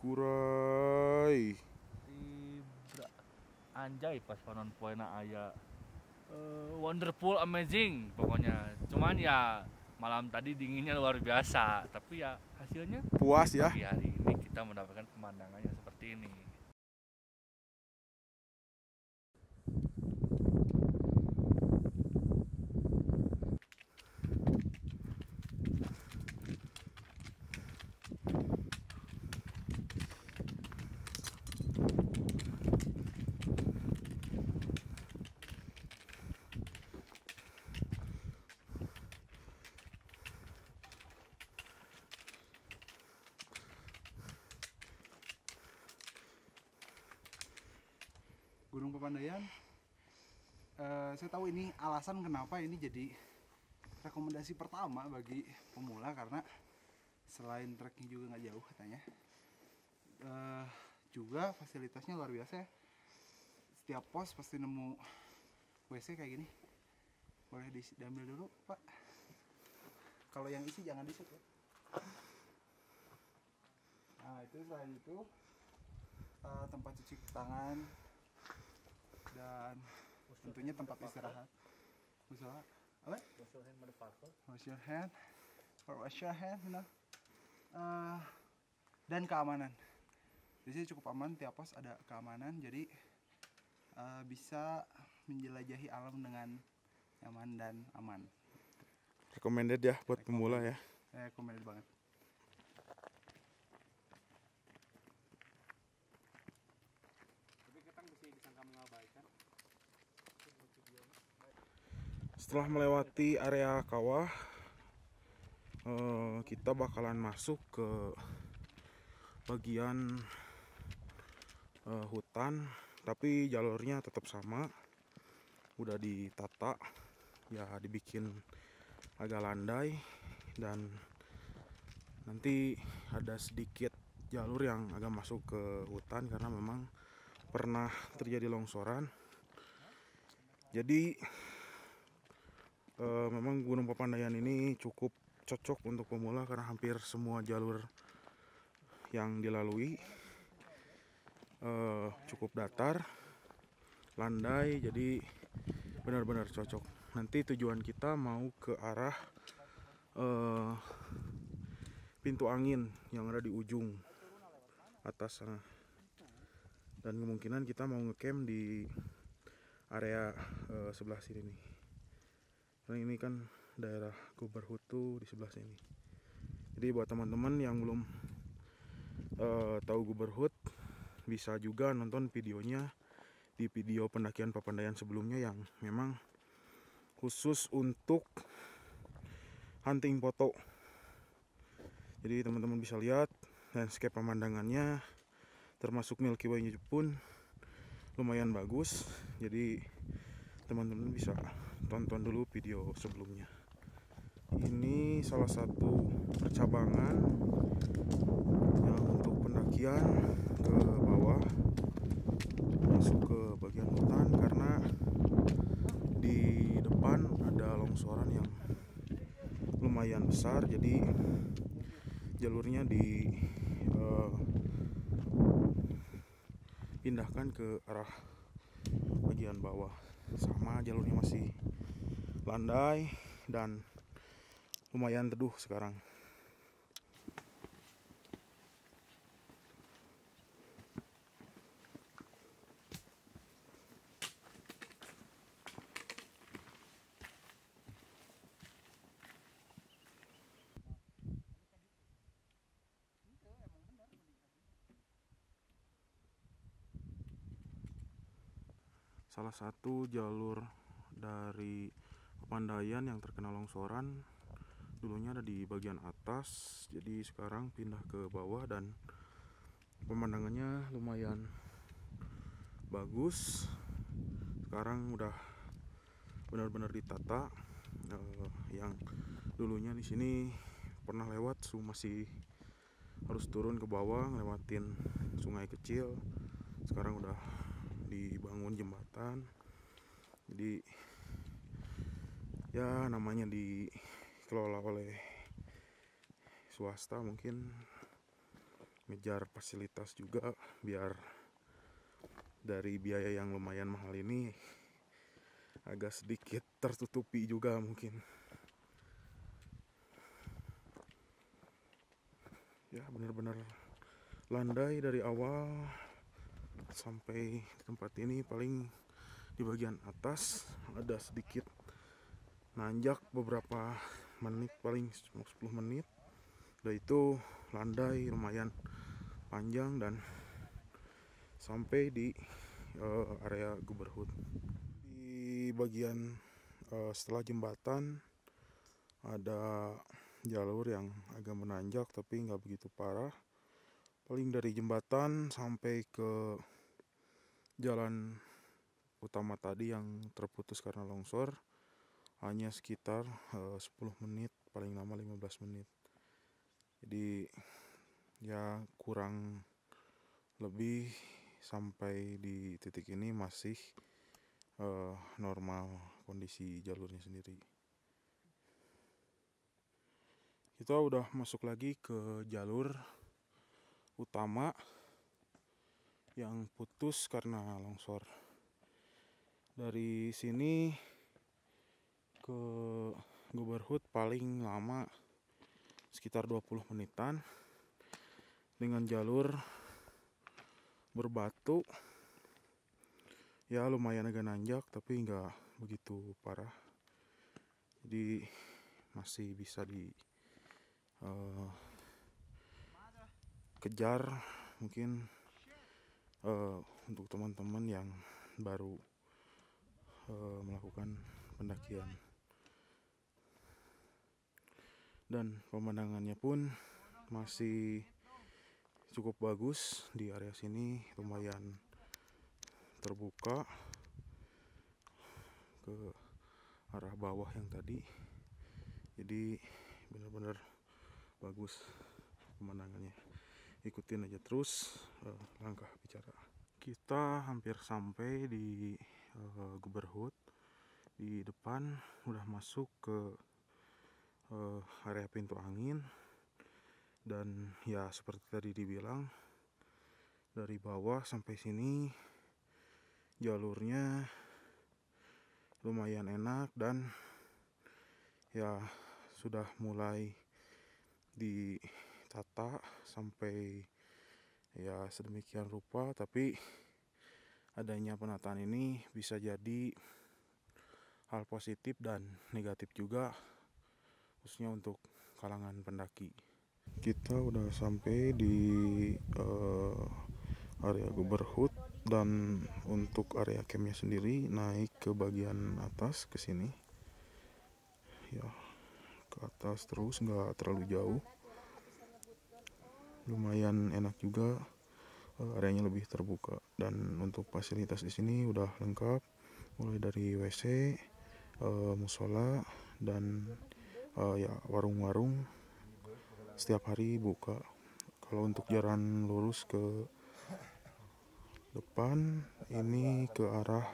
Cikuray. Anjay pas panon poena aya wonderful amazing pokoknya. Cuman ya malam tadi dinginnya luar biasa, tapi ya hasilnya Puas ya. pagi hari ini kita mendapatkan pemandangan yang seperti ini. Gunung Papandayan, saya tahu ini alasan kenapa ini jadi rekomendasi pertama bagi pemula, karena selain trekking juga nggak jauh katanya, juga fasilitasnya luar biasa ya. Setiap pos pasti nemu WC kayak gini. Boleh diambil dulu Pak, kalau yang isi jangan disut ya. Nah itu, selain itu tempat cuci tangan dan tentunya tempat istirahat. Usaha apa? Wash your hand, you know. Dan keamanan. Di sini cukup aman, tiap pos ada keamanan, jadi bisa menjelajahi alam dengan nyaman dan aman. Recommended ya buat pemula ya. Recommended banget. Setelah melewati area kawah, kita bakalan masuk ke bagian hutan, tapi jalurnya tetap sama, udah ditata ya, dibikin agak landai, dan nanti ada sedikit jalur yang agak masuk ke hutan karena memang pernah terjadi longsoran. Jadi memang Gunung Papandayan ini cukup cocok untuk pemula karena hampir semua jalur yang dilalui cukup datar, landai, jadi benar-benar cocok. Nanti tujuan kita mau ke arah pintu angin yang ada di ujung atas sana, dan kemungkinan kita mau ngecamp di area sebelah sini nih. Karena ini kan daerah Guberhutu di sebelah sini. Jadi buat teman-teman yang belum tahu Guberhut, bisa juga nonton videonya di video pendakian Papandayan sebelumnya yang memang khusus untuk hunting foto. Jadi teman-teman bisa lihat landscape pemandangannya, termasuk Milky Way-nya pun lumayan bagus. Jadi teman-teman bisa tonton dulu video sebelumnya. Ini salah satu percabangan yang untuk pendakian ke bawah masuk ke bagian hutan, karena di depan ada longsoran yang lumayan besar, jadi jalurnya dipindahkan ke arah bagian bawah. Sama, jalurnya masih landai dan lumayan teduh sekarang. Salah satu jalur dari Papandayan yang terkena longsoran dulunya ada di bagian atas, jadi sekarang pindah ke bawah dan pemandangannya lumayan bagus. Sekarang udah benar-benar ditata. Yang dulunya di sini pernah lewat, masih harus turun ke bawah ngelewatin sungai kecil. Sekarang udah dibangun jembatan, jadi ya namanya dikelola oleh swasta, mungkin ngejar fasilitas juga biar dari biaya yang lumayan mahal ini agak sedikit tertutupi juga mungkin. Ya benar-benar landai dari awal sampai tempat ini. Paling di bagian atas ada sedikit nanjak beberapa menit, paling 10 menit. Udah itu landai lumayan panjang dan sampai di area Guberhut. Di bagian setelah jembatan ada jalur yang agak menanjak tapi nggak begitu parah. Paling dari jembatan sampai ke jalan utama tadi yang terputus karena longsor hanya sekitar 10 menit, paling lama 15 menit. Jadi ya kurang lebih sampai di titik ini masih normal kondisi jalurnya sendiri. Kita udah masuk lagi ke jalur utama yang putus karena longsor. Dari sini ke Guberhut paling lama sekitar 20 menitan dengan jalur berbatu. Ya lumayan agak nanjak tapi nggak begitu parah. Jadi masih bisa di kejar mungkin untuk teman-teman yang baru melakukan pendakian. Dan pemandangannya pun masih cukup bagus di area sini, lumayan terbuka ke arah bawah yang tadi. Jadi benar-benar bagus pemandangannya. Ikutin aja terus langkah bicara. Kita hampir sampai di Guberhut. Di depan udah masuk ke area pintu angin. Dan ya seperti tadi dibilang, dari bawah sampai sini jalurnya lumayan enak dan ya sudah mulai ditata sampai ya sedemikian rupa. Tapi adanya penataan ini bisa jadi hal positif dan negatif juga, khususnya untuk kalangan pendaki. Kita udah sampai di area Guberhut dan untuk area campnya sendiri naik ke bagian atas ke sini. Ya ke atas terus, nggak terlalu jauh. Lumayan enak juga, areanya lebih terbuka dan untuk fasilitas di sini udah lengkap, mulai dari WC, musola dan ya warung-warung setiap hari buka. Kalau untuk jalan lurus ke depan ini ke arah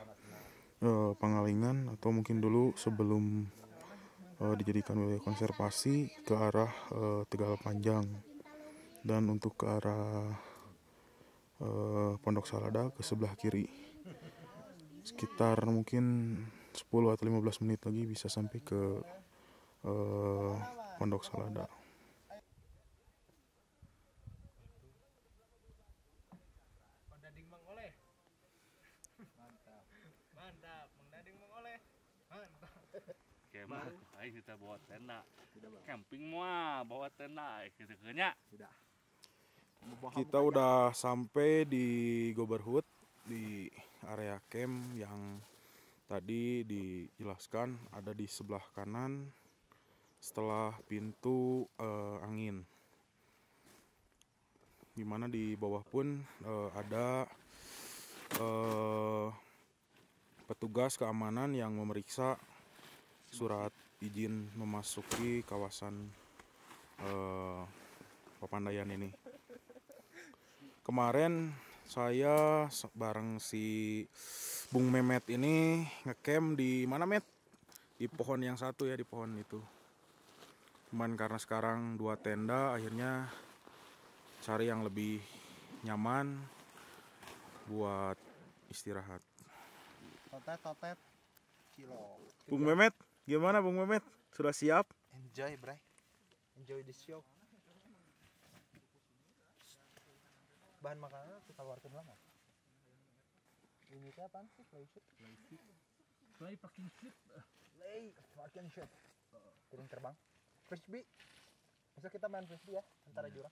Pangalengan atau mungkin dulu sebelum dijadikan wilayah konservasi ke arah Tegal Panjang, dan untuk ke arah Pondok Salada ke sebelah kiri. Sekitar mungkin 10 atau 15 menit lagi bisa sampai ke Pondok Salada. Oke, ayo kita bawa tenda. Camping mah bawa tenda gitu nya. Kita udah sampai di Guberhut, di area camp yang tadi dijelaskan ada di sebelah kanan setelah pintu angin. Dimana di bawah pun ada petugas keamanan yang memeriksa surat izin memasuki kawasan Papandayan ini. Kemarin saya bareng si Bung Memet ini ngecamp di mana, Met? Di pohon yang satu ya, di pohon itu. Cuman karena sekarang 2 tenda, akhirnya cari yang lebih nyaman buat istirahat. Totet cilok. Bung Mehmet, gimana Bung Mehmet? Sudah siap? Enjoy, bray. Enjoy the show. Bahan makanan kita keluarkan lama. Ini teh apaan sih? Play fucking shit. Play fucking shit. Kurung terbang. Frisbee. Besok kita main frisbee ya, antara jurang.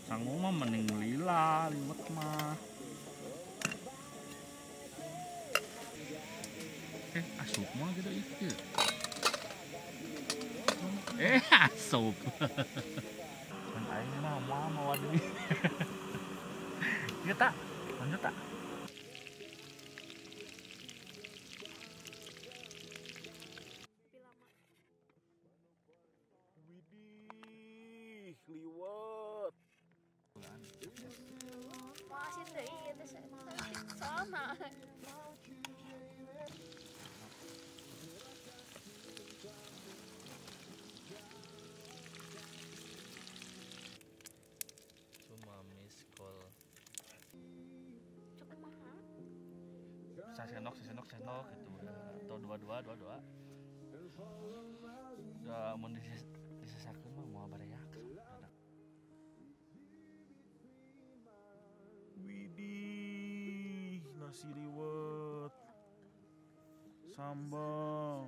Sanggup mah mending lila, liwet mah. Asup mah gitu itu. Asup. Kan aing mah mau waduh. Iya tak? Lanjut tak? Widih, liwet. Makasih deh, itu sama. Cuma miss call. Cukup mahal. Senok gitu udah. Atau dua. Udah mau disesakeun mah mau bareak. Widih, nasi liwet. Sambal.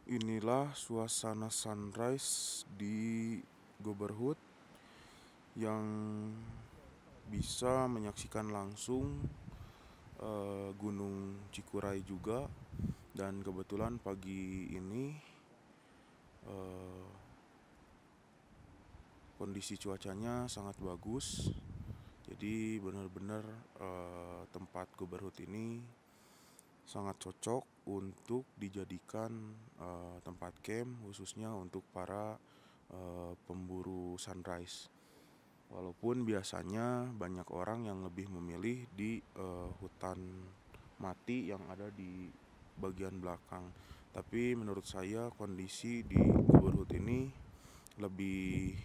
Inilah suasana sunrise di Goberhut yang bisa menyaksikan langsung Gunung Cikuray juga, dan kebetulan pagi ini kondisi cuacanya sangat bagus, jadi benar-benar tempat Goberhut ini sangat cocok untuk dijadikan tempat camp, khususnya untuk para pemburu sunrise. Walaupun biasanya banyak orang yang lebih memilih di hutan mati yang ada di bagian belakang, tapi menurut saya kondisi di Goberhut ini lebih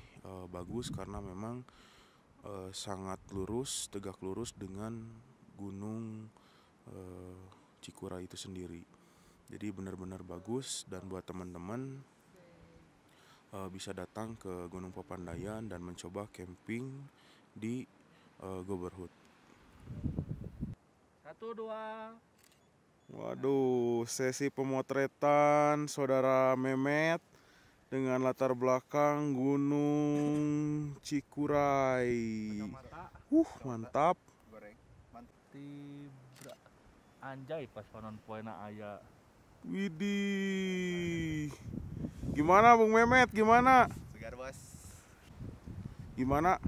bagus karena memang sangat lurus, tegak lurus dengan gunung Cikuray itu sendiri. Jadi benar-benar bagus, dan buat teman-teman bisa datang ke Gunung Papandayan dan mencoba camping di Goberhut. 1, 2. Waduh, sesi pemotretan saudara Mehmet dengan latar belakang Gunung Cikuray. Mantap. Goreng. Tibra. Anjay pas panon poena aya. Widih. Gimana Bung Mehmet? Gimana? Segar, Bos. Gimana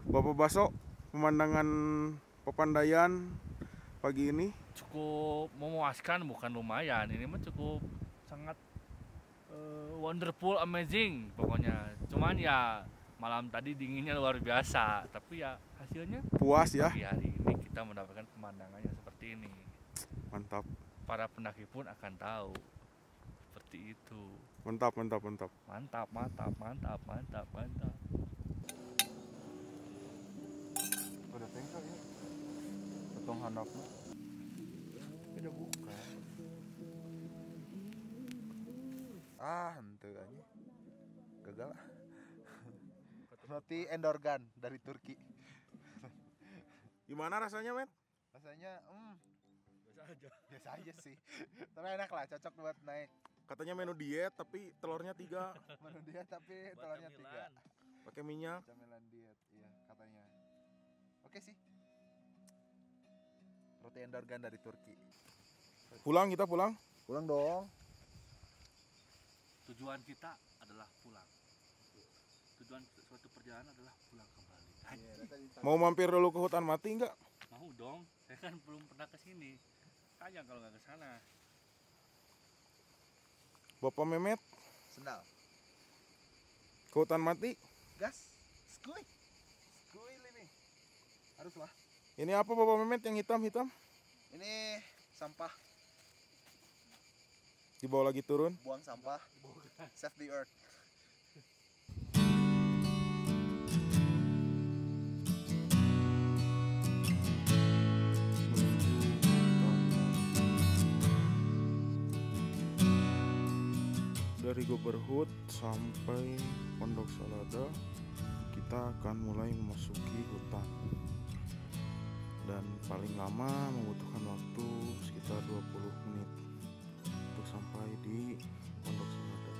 Bapak Baso, pemandangan Papandayan pagi ini? Cukup memuaskan, bukan lumayan. Ini mah cukup sangat wonderful, amazing pokoknya. Cuman ya malam tadi dinginnya luar biasa, tapi ya hasilnya Puas ya? pagi hari ini kita mendapatkan pemandangannya seperti ini. Mantap. Para pendaki pun akan tahu seperti itu. Mantap. Mantap. Udah tengok ya. Potong handapnya. Udah buka. Henteu aja. Gagal. Roti endorgan dari Turki. Gimana rasanya, Met? Rasanya biasa aja sih. Tapi enak lah, cocok buat naik. Katanya menu diet tapi telurnya 3. Menu dia tapi telurnya 3. Pakai minyak. Camilan diet, iya katanya. Oke sih. Roti endorgan dari Turki. Pulang, kita pulang. Pulang dong. Tujuan kita adalah pulang. Tujuan suatu perjalanan adalah pulang kembali. Mau mampir dulu ke hutan mati enggak? Mau dong, saya kan belum pernah ke sini. Sayang kalau nggak ke sana. Bapak Memet Sendal. ke hutan mati. Gas. Skuy. Skuy ini. Haruslah. Ini apa Bapak Memet yang hitam-hitam? Ini sampah, Dibawa lagi turun. buang sampah. Save the earth. Dari Goberhut sampai Pondok Salada kita akan mulai memasuki hutan, dan paling lama membutuhkan waktu sekitar 20 menit untuk sampai di Pondok Salada.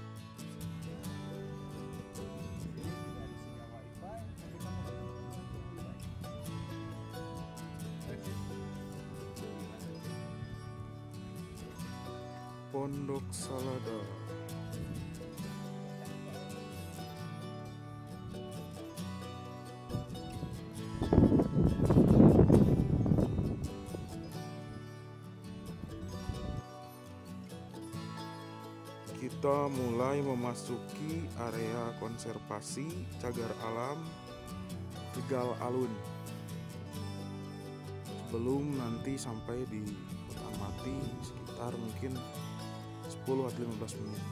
Pondok Salada. Kita mulai memasuki area konservasi cagar alam Tegal Alun. Sebelum nanti sampai di hutan mati sekitar mungkin 10 atau 15 menit.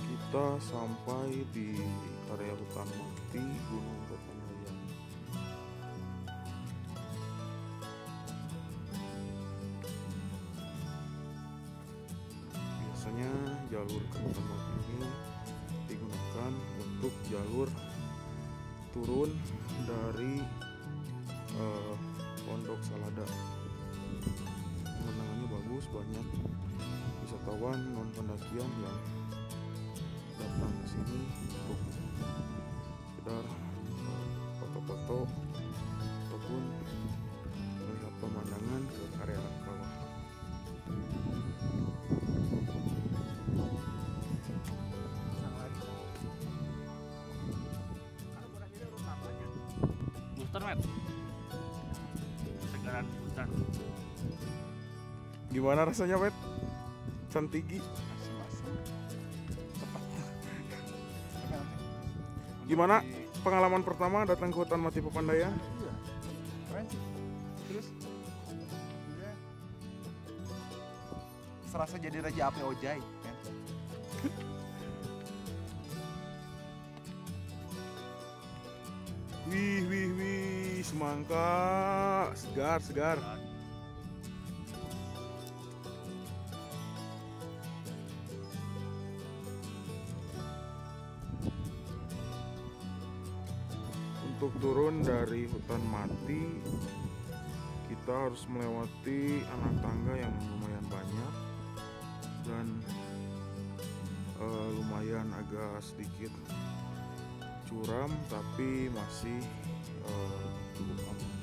Kita sampai di area hutan mati Gunung Papandayan. Biasanya jalur ke hutan mati ini digunakan untuk jalur turun dari Pondok Salada. Pemandangannya bagus, banyak wisatawan non pendakian yang datang ke sini untuk sekedar foto-foto ataupun melihat pemandangan ke area kawah. Booster Met. Segaran hutan. Gimana rasanya, Pet? Santigi. Gimana pengalaman pertama datang ke hutan mati Papandayan? Iya. Keren sih. Terus ya, serasa jadi raja api ojai kan. Wih, semangka segar. Untuk turun dari hutan mati kita harus melewati anak tangga yang lumayan banyak dan lumayan agak sedikit curam, tapi masih cukup aman.